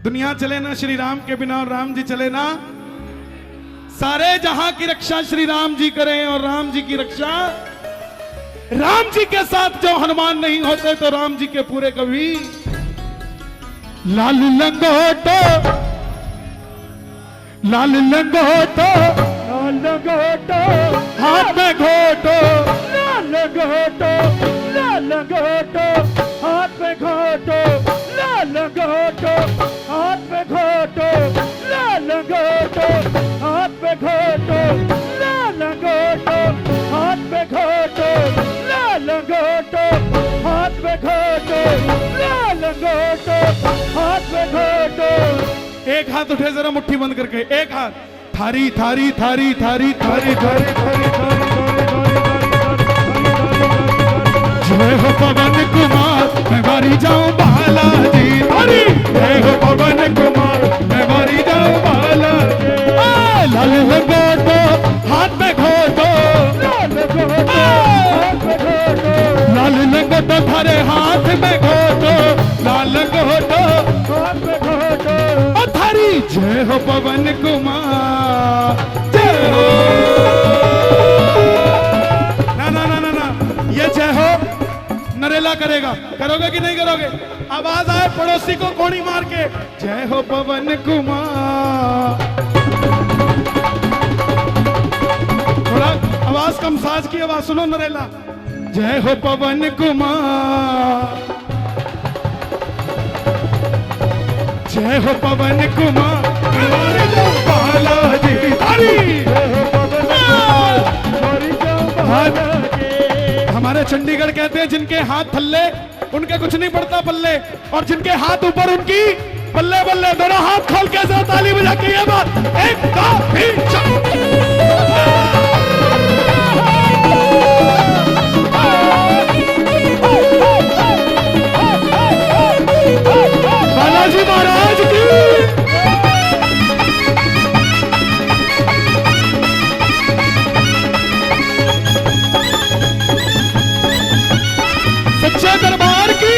दुनिया चले ना श्री राम के बिना और राम जी चले ना। सारे जहां की रक्षा श्री राम जी करें और राम जी की रक्षा। राम जी के साथ जो हनुमान नहीं होते तो राम जी के पूरे कवि। लाल लंगोटो लाल लंगोटो लाल लंगोटो हाथ में घोटो लाल लंगोटो लाल लंगोटो हाथ में घोटो लाल लंगोटो हाथ में घोटो लाल लंगोटो हाथ में घोटो लाल लंगोटो हाथ में घोटो लाल लंगोटो हाथ में घोटो लाल लंगोटो हाथ में घोटो। एक हाथ उठे जरा मुट्ठी बंद करके, एक हाथ। थारी थारी थारी थारी थारी थारी थारी थारी जय हो पवन कुमार मैं मारी जाऊं बालाजी। थारी जय हो पवन कुमार मैं मारी जाऊं बालाजी। लाल लंगोटो हाथ में घोटो लाल लंगोटो हाथ में घोटो लाल लंगोटो थारे हाथ में घोटो लाल लंगोटो हाथ में घोटो। थारी जय हो पवन कुमार जय हो। ना ना ना ना ना ये जय हो नरेला करेगा, करोगे कि नहीं करोगे? आवाज आए पड़ोसी को कोड़ी मार के, जय हो पवन कुमार। थोड़ा आवाज कम, साज की आवाज सुनो नरेला। जय हो पवन कुमार जय हो पवन कुमार बालाजी। हमारे चंडीगढ़ कहते हैं जिनके हाथ थल्ले उनके कुछ नहीं पड़ता पल्ले, और जिनके हाथ ऊपर उनकी बल्ले बल्ले। दोनों हाथ खोल के साथ ताली बजा के ये बात एक बालाजी महाराज की। सच्चे दरबार की।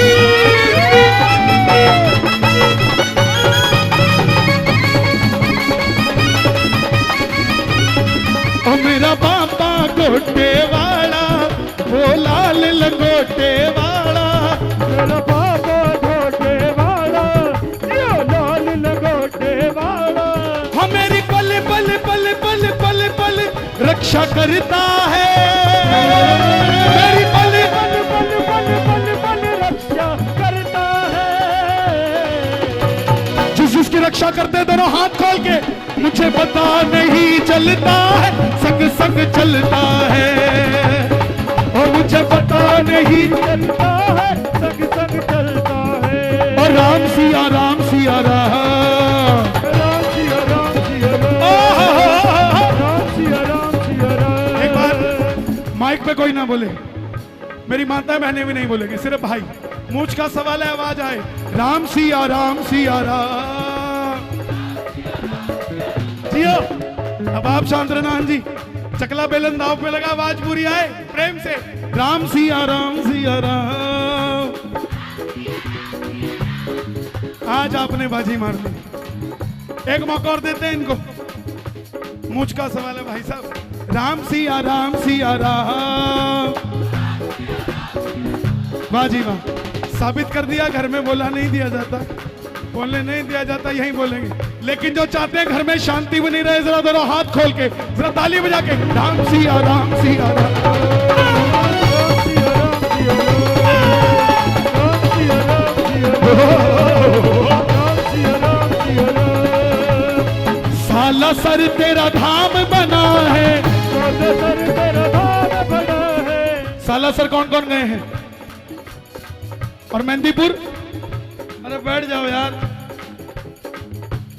ओ मेरा बाबा गोटे वाला वो लाल लंगोटे वाला। मेरा बाबा घोटे वाला यो लाल लंगोटे वाला। हाँ मेरी पल पल पल पल पल पल रक्षा करता है। मेरी पल पल पल पल पल पल रक्षा करता है। जिसकी रक्षा करते दोनों हाथ खोल के, मुझे पता नहीं चलता है संग संग चलता है। और मुझे पता नहीं चलता है संग संग चलता है। और राम सिया राम सिया राम। राम सिया राम सिया राम राम सिया राम सिया राम। एक बार माइक पे कोई ना बोले, मेरी माता बहनें भी नहीं बोलेंगे, सिर्फ भाई। मूछ का सवाल है, आवाज आए राम सिया राम सिया राम। जियो। अब आप शांत रहना जी, चकला बेलन दाव पे लगा, आवाज पूरी आए प्रेम से। राम सिया राम सिया राम। आज आपने बाजी मार दी, एक मौका और देते हैं इनको। मूछ का सवाल है भाई साहब। राम सिया राम। वाह जी वाह, साबित कर दिया। घर में बोला नहीं दिया जाता, बोलने नहीं दिया जाता, यहीं बोलेंगे। लेकिन जो चाहते हैं घर में शांति बनी रहे, जरा दोनों हाथ खोल के जरा ताली बजा के राम सिया राम सिया साला सर तेरा धाम बना है। साला सर कौन कौन गए हैं? और मेहंदीपुर? अरे बैठ जाओ यार,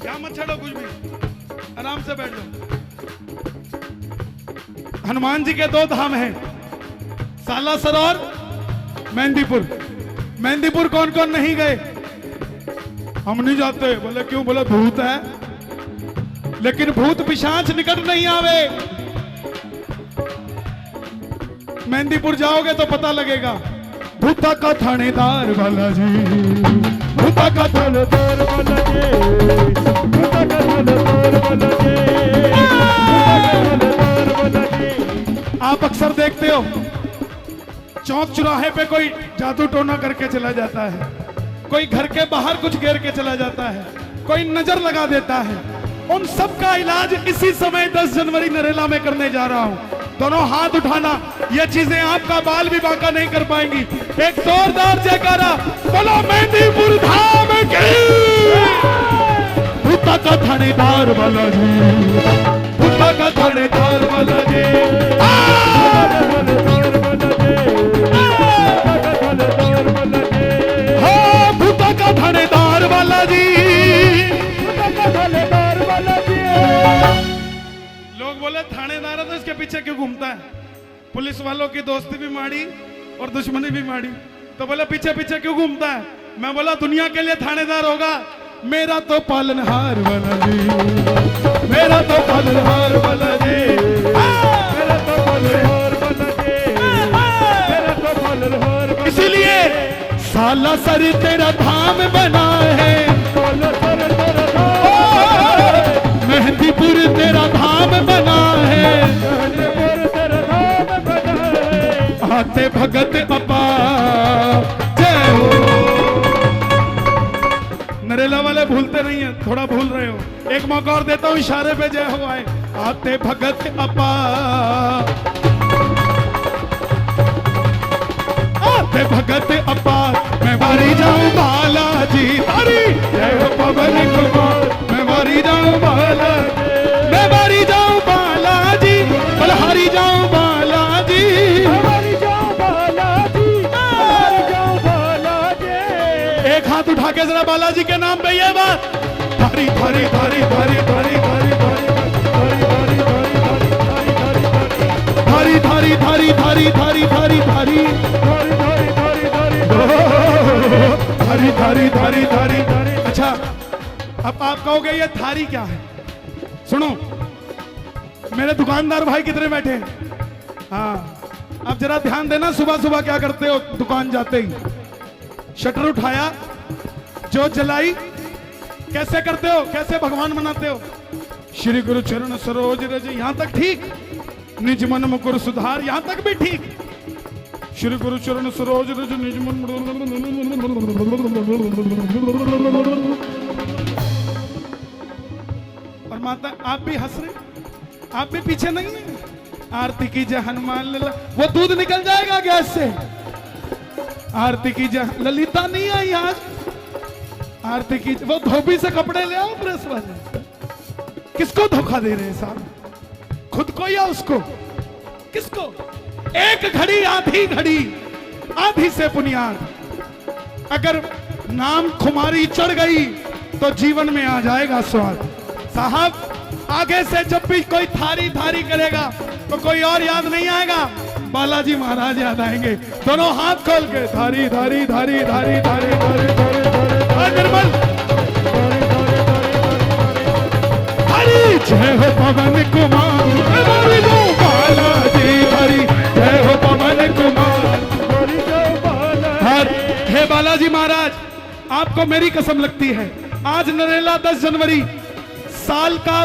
क्या मत छेड़ो कुछ भी, आराम से बैठ जाओ। हनुमान जी के दो धाम हैं, सालासर और मेहंदीपुर। मेहंदीपुर कौन कौन नहीं गए? हम नहीं जाते। बोले क्यों? बोले भूत है। लेकिन भूत पिशाच निकट नहीं आवे। मेहंदीपुर जाओगे तो पता लगेगा। भूता का थानेदार बालाजी, भूता का थानेदार बालाजी, चौक चौराहे पे कोई जादू टोना करके चला जाता है, कोई घर के बाहर कुछ घेर के चला जाता है, कोई नजर लगा देता है। उन सब का इलाज इसी समय 10 जनवरी नरेला में करने जा रहा हूं। दोनों हाथ उठाना, ये चीजें आपका बाल भी बांका नहीं कर पाएंगी। एक जोरदार जयकारा बोलो मेहंदीपुर धाम की। भूता का थानेदार बालाजी, भूता का थानेदार बालाजी, हाँ भूता का थानेदार बालाजी। लोग बोले थानेदार है तो इसके पीछे क्यों घूमता है? पुलिस वालों की दोस्ती भी माड़ी और दुश्मनी भी माड़ी, तो बोले पीछे पीछे क्यों घूमता है? मैं बोला दुनिया के लिए थानेदार होगा, मेरा तो पालनहार वाला जी, मेरा तो पालनहार वाला जी, मेरा तो पालनहार वाला जी, मेरा तो पालनहार। इसीलिए साला सर तेरा धाम बना है, मेहंदीपुर तेरा धाम बना है, आते भगत अपा जय हो। नरेला वाले भूलते नहीं है, थोड़ा भूल रहे हो। एक मौका और देता हूं, इशारे पे जय हो आए। आते भगत अपा, आते भगत अपा, मैं वारी जाऊं बालाजी तारी, जय हो पवन कुमार, मैं वारी जाऊं बालाजी, मैं वारी जाऊं बालाजी, बलहारी जाऊं बालाजी, वारी जाऊं बालाजी, वारी जाऊं बालाजी। एक हाथ उठा के जरा बालाजी के नाम पे ये बात, थारी थारी थारी थारी थारी थारी थारी थारी थारी थारी थारी थारी थारी थारी थारी थारी थारी थारी। अच्छा, अब आप कहोगे ये थारी क्या है? सुनो, मेरे दुकानदार भाई कितने बैठे हैं? हाँ, अब जरा ध्यान देना, सुबह सुबह क्या करते हो? दुकान जाते ही शटर उठाया, जोत जलाई, कैसे करते हो? कैसे भगवान मनाते हो? श्री गुरु चरण सरोज रज, यहां तक ठीक। निज मन मुकुर सुधार, यहां तक भी ठीक। श्री गुरु चरण सरोज रज निज मन। और माता आप भी हंस रहे, आप भी पीछे नहीं है। आरती की जय हनुमान लला, वो दूध निकल जाएगा गैस से। आरती की जय, ललिता नहीं आई आज। आरती की, वो धोबी से कपड़े ले आओ प्रेस वाले। किसको धोखा दे रहे हैं साहब? खुद को या उसको? किसको? एक घड़ी आधी घड़ी, आधी से बुनियाद। अगर नाम खुमारी चढ़ गई तो जीवन में आ जाएगा स्वाद। साहब आगे से जब भी कोई थारी थारी करेगा तो कोई और याद नहीं आएगा, बालाजी महाराज याद आएंगे। दोनों हाथ खोल के थारी थारी थारी थारी थारी थारी थारी निर्मल हरी जय हो पवन कुमार, बालाजी हरी जय हो पवन कुमार। हे बालाजी महाराज, आपको मेरी कसम लगती है, आज नरेला 10 जनवरी साल का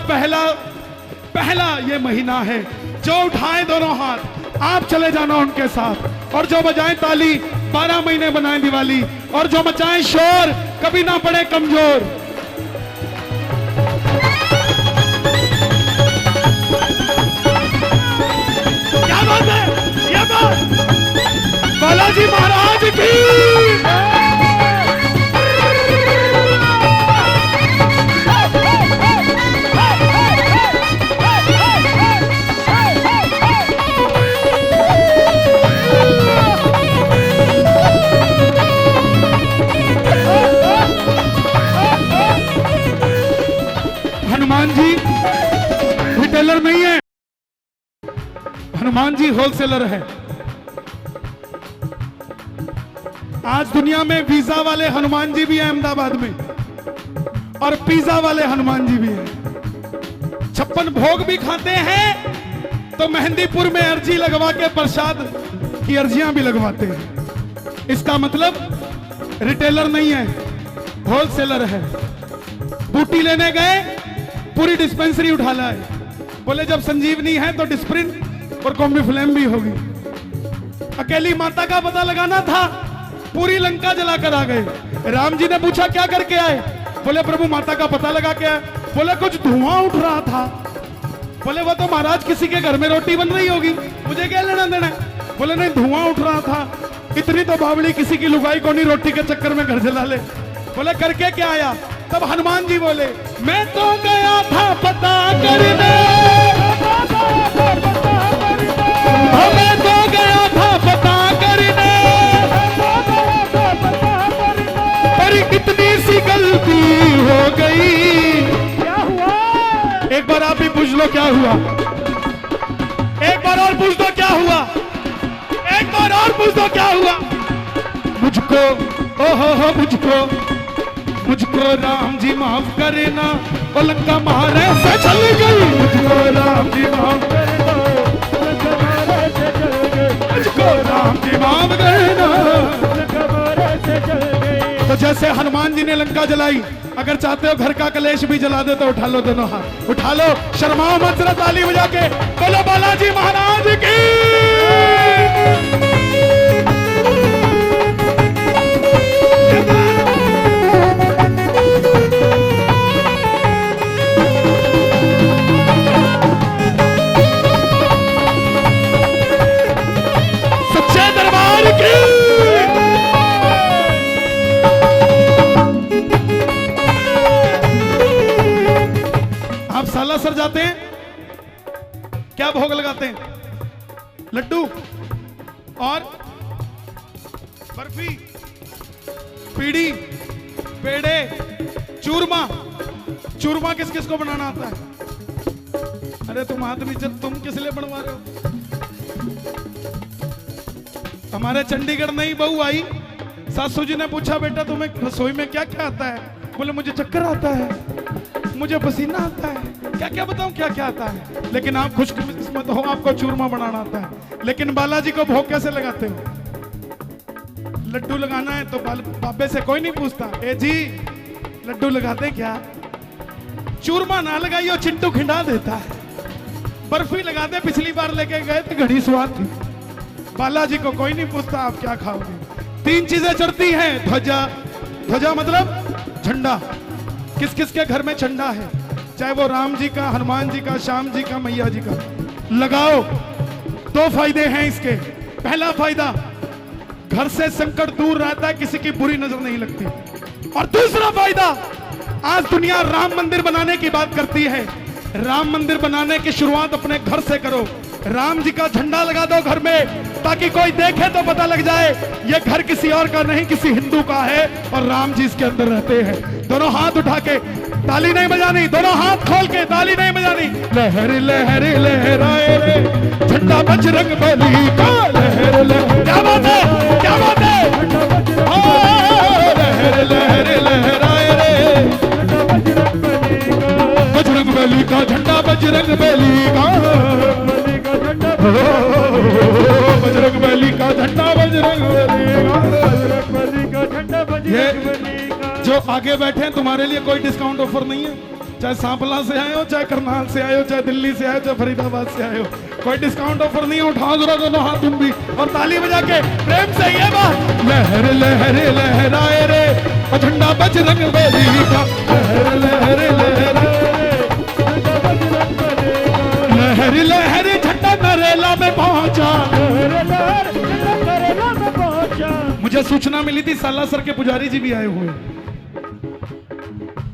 पहला ये महीना है। जो उठाएं दोनों हाथ, आप चले जाना उनके साथ, और जो बजाएं ताली, 12 महीने बनाएं दिवाली, और जो मचाएं शोर, कभी ना पड़े कमजोर। क्या बात है, ये बात बालाजी महाराज की। हनुमान जी रिटेलर नहीं है, हनुमान जी होलसेलर है। आज दुनिया में वीजा वाले हनुमान जी भी हैं अहमदाबाद में, और पिज्जा वाले हनुमान जी भी हैं। 56 भोग भी खाते हैं, तो मेहंदीपुर में अर्जी लगवा के प्रसाद की अर्जियां भी लगवाते हैं। इसका मतलब रिटेलर नहीं है, होलसेलर है। बूटी लेने गए, पूरी डिस्पेंसरी उठा लाए, बोले जब संजीवनी है तो डिस्प्रिन और कॉम्बीफ्लेम भी होगी। अकेली माता का पता लगाना था, पूरी लंका जलाकर आ गए। राम जी ने पूछा क्या करके आए? बोले प्रभु माता का पता लगा के आए। बोले कुछ धुआं उठ रहा था। बोले वो तो महाराज किसी के घर में रोटी बन रही होगी, मुझे क्या लेना देना है। बोले नहीं धुआं उठ रहा था, इतनी तो बावड़ी किसी की लुगाई को नहीं रोटी के चक्कर में घर जला ले। बोले करके क्या आया? तब हनुमान जी बोले मैं तो गया था पता करने, मैं तो गया था पता करने, पर कितनी सी गलती हो गई। क्या हुआ? एक बार आप ही पूछ लो क्या हुआ, एक बार और पूछ दो क्या हुआ, एक बार और पूछ दो क्या हुआ। मुझको ओहो मुझको राम जी माफ करना, वो लंका मारे से चल गई। मुझको राम जी माफ करना, मुझको राम जी माफ करना। तो जैसे हनुमान जी ने लंका जलाई, अगर चाहते हो घर का कलेश भी जला दे तो उठा लो दोनों हाथ, उठा लो, शर्माओ मत, जरा ताली बजा के बोलो बालाजी महाराज की। सच्चे दरबार की। आप सालासर जाते हैं, क्या भोग लगाते हैं? लड्डू और बर्फी, पीड़ी, पेड़े, चूरमा। चूरमा किस किस को बनाना आता है? अरे तुम हाथ नीचे, तुम किस लिए बनवा रहे हो? हमारे चंडीगढ़ नई बहू आई, सासू जी ने पूछा बेटा तुम्हें रसोई में क्या क्या आता है? बोले मुझे चक्कर आता है, मुझे पसीना आता है, क्या क्या बताऊं क्या क्या आता है। लेकिन आप खुशकिस्मत हो, आपको चूरमा बनाना आता है। लेकिन बालाजी को भोग कैसे लगाते हो? लड्डू लगाना है तो बाबे से कोई नहीं पूछता, ए जी लड्डू लगाते क्या? चूरमा ना लगाइयो, चिंटू खिंडा देता है। बर्फी लगाते, पिछली बार लेके गए तो घड़ी स्वाद थी। बालाजी को कोई नहीं पूछता आप क्या खाओगे। 3 चीजें चढ़ती हैं, ध्वजा, ध्वजा मतलब झंडा। किस किस के घर में झंडा है? चाहे वो राम जी का, हनुमान जी का, श्याम जी का, मैया जी का। लगाओ। 2 फायदे हैं इसके। पहला फायदा, घर से संकट दूर रहता है, किसी की बुरी नजर नहीं लगती। और दूसरा फायदा, आज दुनिया राम मंदिर बनाने की बात करती है। राम मंदिर बनाने की शुरुआत अपने घर से करो। राम जी का झंडा लगा दो घर में, ताकि कोई देखे तो पता लग जाए ये घर किसी और का नहीं, किसी हिंदू का है और राम जी इसके अंदर रहते हैं। दोनों हाथ उठा के, ताली नहीं बजानी, दोनों हाथ खोल के ताली नहीं बजानी। लहर लहर लहराए रे झंडा बजरंग बली का, लहर लहर। क्या बात है, क्या बात है। लहर लहर लहराए रे बजरंग बली का झंडा, बजरंग बली का, बजरंग बली का झंडा, बजरंग बली का झंडा। जो आगे बैठे हैं तुम्हारे लिए कोई डिस्काउंट ऑफर नहीं है। चाहे सांपला से आए हो, चाहे करनाल से आए हो, चाहे दिल्ली से आए हो, चाहे फरीदाबाद से आए हो, कोई डिस्काउंट ऑफर नहीं है। उठाओ जरा दोनों हाथ तुम भी और ताली बजा के प्रेम से ये बात। लहर लहर लहराए रे झंडा बजरंग बली का, लहर लहर लहराए, लहर लहर झंडा नरेला में पहुंचा। मुझे सूचना मिली थी सालासर के पुजारी जी भी आए हुए,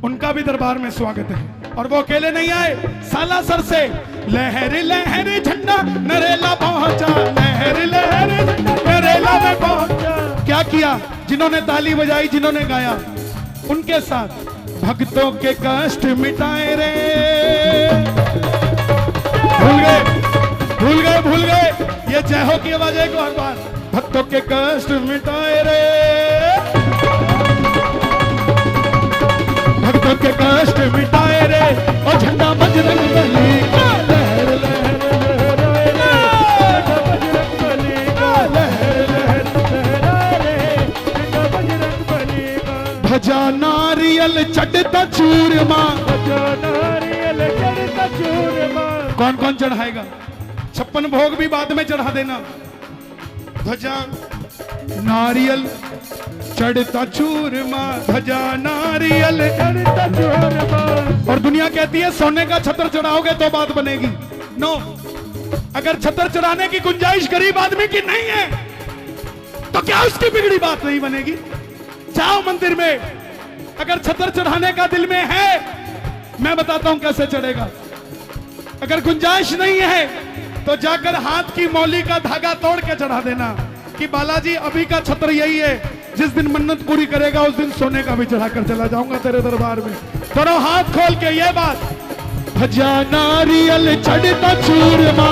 उनका भी दरबार में स्वागत है। और वो अकेले नहीं आए, सालासर से लहर लहर झंडा नरेला पहुंचा, लहर लहर नरेला में पहुंचा। क्या किया? जिन्होंने ताली बजाई, जिन्होंने गाया, उनके साथ भक्तों के कष्ट मिटाए रे। भूल गए, भूल गए, भूल गए। ये जय हो की आवाज है एक और बार। भक्तों के कष्ट मिटाए रे, भक्तों के कष्ट मिटाए रे, और झंडा बजरंग बली का, लहर लहर लहराए रे, बजरंग बली का। ध्वजा नारियल चढ़ता चूरमा, ध्वजा नारियल चढ़ता चूरमा। कौन कौन चढ़ाएगा? 56 भोग भी बाद में चढ़ा देना। ध्वजा नारियल चढ़ता चूरमा, ध्वजा नारियल चढ़ता चूरमा। और दुनिया कहती है सोने का छतर चढ़ाओगे तो बात बनेगी। नो, अगर छतर चढ़ाने की गुंजाइश गरीब आदमी की नहीं है तो क्या उसकी बिगड़ी बात नहीं बनेगी? जाओ मंदिर में, अगर छतर चढ़ाने का दिल में है, मैं बताता हूं कैसे चढ़ेगा। अगर गुंजाइश नहीं है तो जाकर हाथ की मौली का धागा तोड़ के चढ़ा देना कि बालाजी अभी का छतर यही है, जिस दिन मन्नत पूरी करेगा उस दिन सोने का भी चढ़ा कर चला जाऊंगा तेरे दरबार में। दोनों हाथ खोल के ये बात, ध्वजा नारियल चढ़ता चूरमा,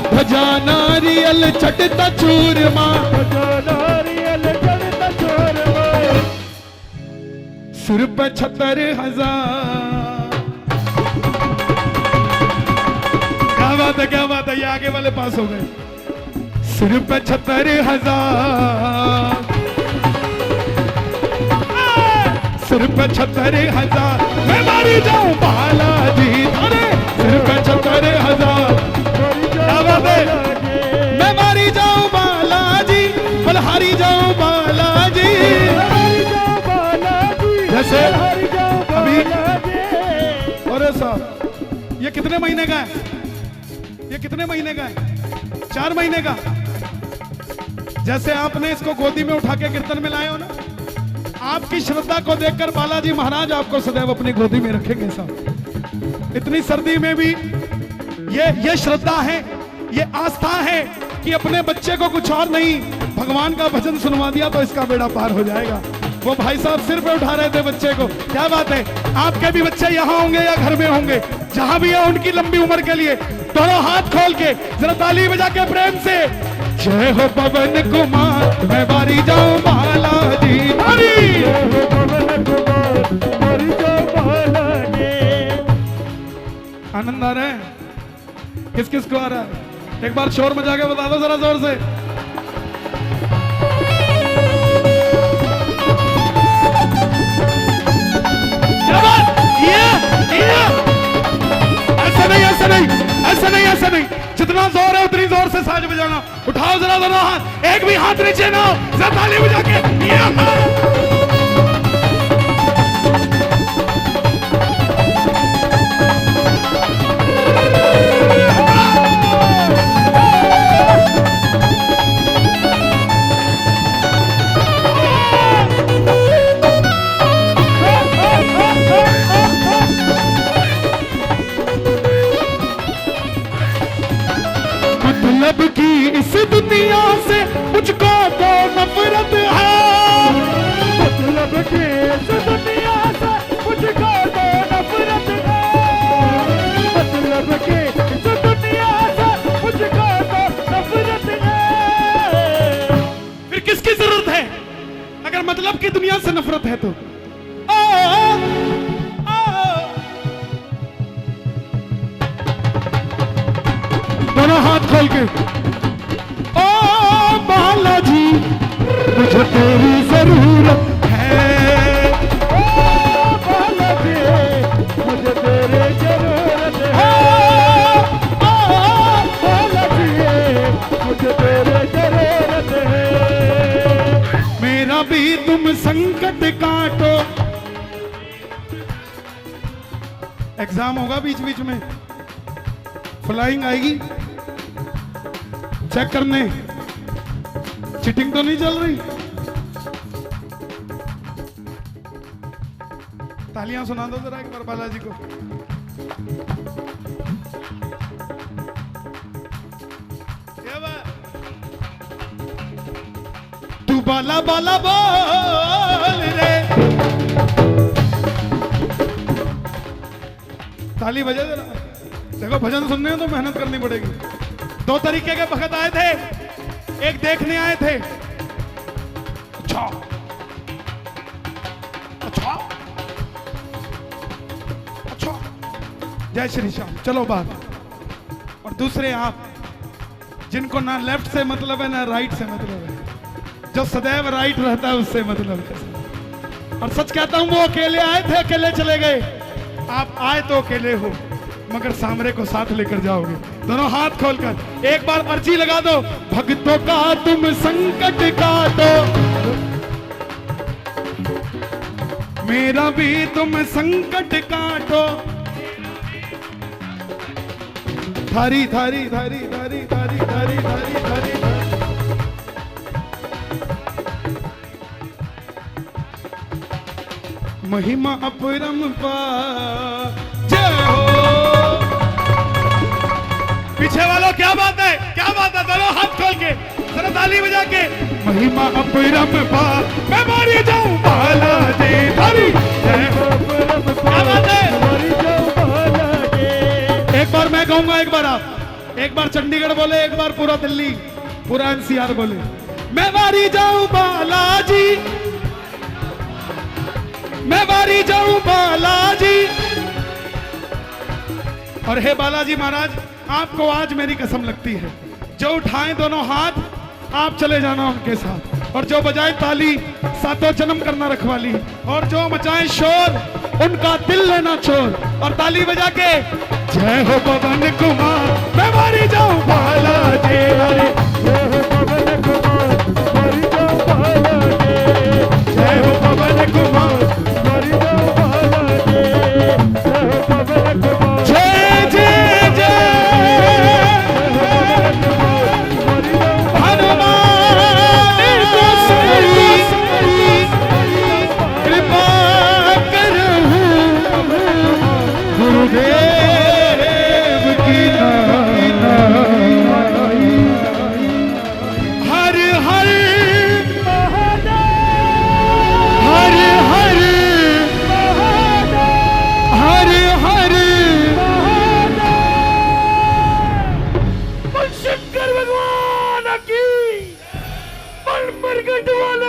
ध्वजा नारियल चढ़ता चूरमा, सिर पे 76,000। क्या बात है, क्या बात है, ये आगे वाले पास हो गए। सिर पे 76,000, सिर पे 76,000, मैं मारी जाऊं बालाजी थारे, सिर पे 76,000। क्या बात है, मैं मारी जाऊं बालाजी, बलहारी जाऊं बालाजी। जैसे अभी, अरे साहब ये कितने महीने का है? ये कितने महीने का है? 4 महीने का। जैसे आपने इसको गोदी में उठा के कीर्तन में लाए हो ना, आपकी श्रद्धा को देखकर बालाजी महाराज आपको सदैव अपनी गोदी में रखेंगे साहब। इतनी सर्दी में भी ये श्रद्धा है, ये आस्था है कि अपने बच्चे को कुछ और नहीं, भगवान का भजन सुनवा दिया तो इसका बेड़ा पार हो जाएगा। वो भाई साहब सिर पे उठा रहे थे बच्चे को। क्या बात है, आपके भी बच्चे यहाँ होंगे या घर में होंगे, जहां भी है उनकी लंबी उम्र के लिए दोनों हाथ खोल के जरा ताली बजा के प्रेम से, जय हो पवन कुमार, मैं बारी जाऊं बालाजी बारी। आनंद आ रहा है? किस किस को आ रहा है? एक बार शोर मचा के बता दो जरा जोर से। ऐसा नहीं, ऐसा नहीं, जितना जोर है उतनी जोर से साज बजाना। उठाओ जरा दोनों हाथ, एक भी हाथ नीचे ना हो, जरा ताली बजा के। मतलब की इस दुनिया से मुझको तो नफरत है, मतलब की इस दुनिया से मुझको तो नफरत है, मतलब की इस दुनिया से मुझको तो नफरत है। फिर किसकी जरूरत है अगर मतलब की दुनिया से नफरत है तो? दोनों हाथ खोल के, ओ बालाजी मुझे तेरी जरूरत है, ओ बालाजी मुझे तेरी जरूरत है, ओ बालाजी मुझे तेरी जरूरत है। मेरा भी तुम संकट काटो। एग्जाम होगा बीच बीच में, फ्लाइंग आएगी चेक करने, चीटिंग तो नहीं चल रही? तालियां सुना दो जरा एक बार बालाजी को। क्या बात, तू बाला बाला बोल रे। ताली बजा जरा। देखो भजन सुनने हैं तो मेहनत करनी पड़ेगी। 2 तरीके के भगत आए थे, एक देखने आए थे। अच्छा अच्छा अच्छा, जय श्री श्याम, चलो बाहर। और दूसरे आप जिनको ना लेफ्ट से मतलब है ना राइट से मतलब है, जो सदैव राइट रहता है उससे मतलब है। और सच कहता हूं वो अकेले आए थे, अकेले चले गए। आप आए तो अकेले हो, मगर सामरे को साथ लेकर जाओगे। दोनों हाथ खोलकर एक बार अर्जी लगा दो, भक्तों का तुम संकट काटो, मेरा भी तुम संकट काटो। थारी थारी थारी थारी थारी थारी थारी थारी महिमा अपरंपार, जय हो। पीछे वालों क्या बात है, क्या बात है, दोनों हाथ खोल के जरा ताली बजा के। महिमा अपरंपार, मैं मारी जाऊं बालाजी थारी, जय हो। क्या बात है, एक बार मैं कहूंगा, एक बार आप, एक बार चंडीगढ़ बोले, एक बार पूरा दिल्ली, पूरा एनसीआर बोले। मैं मारी जाऊं बालाजी, मैं बारी जाऊं बालाजी। और हे बालाजी महाराज, आपको आज मेरी कसम लगती है, जो उठाएं दोनों हाथ आप चले जाना उनके साथ, और जो बजाए ताली सातों जन्म करना रखवाली, और जो मचाए शोर उनका दिल लेना चोर। और ताली बजा के जय हो पवन कुमार, मैं बारी जाऊं बालाजी, जय हो पवन कुमार, बारी जाऊं बालाजी, जय हो पवन कुमार, शंकर भगवान की, मरकट वाले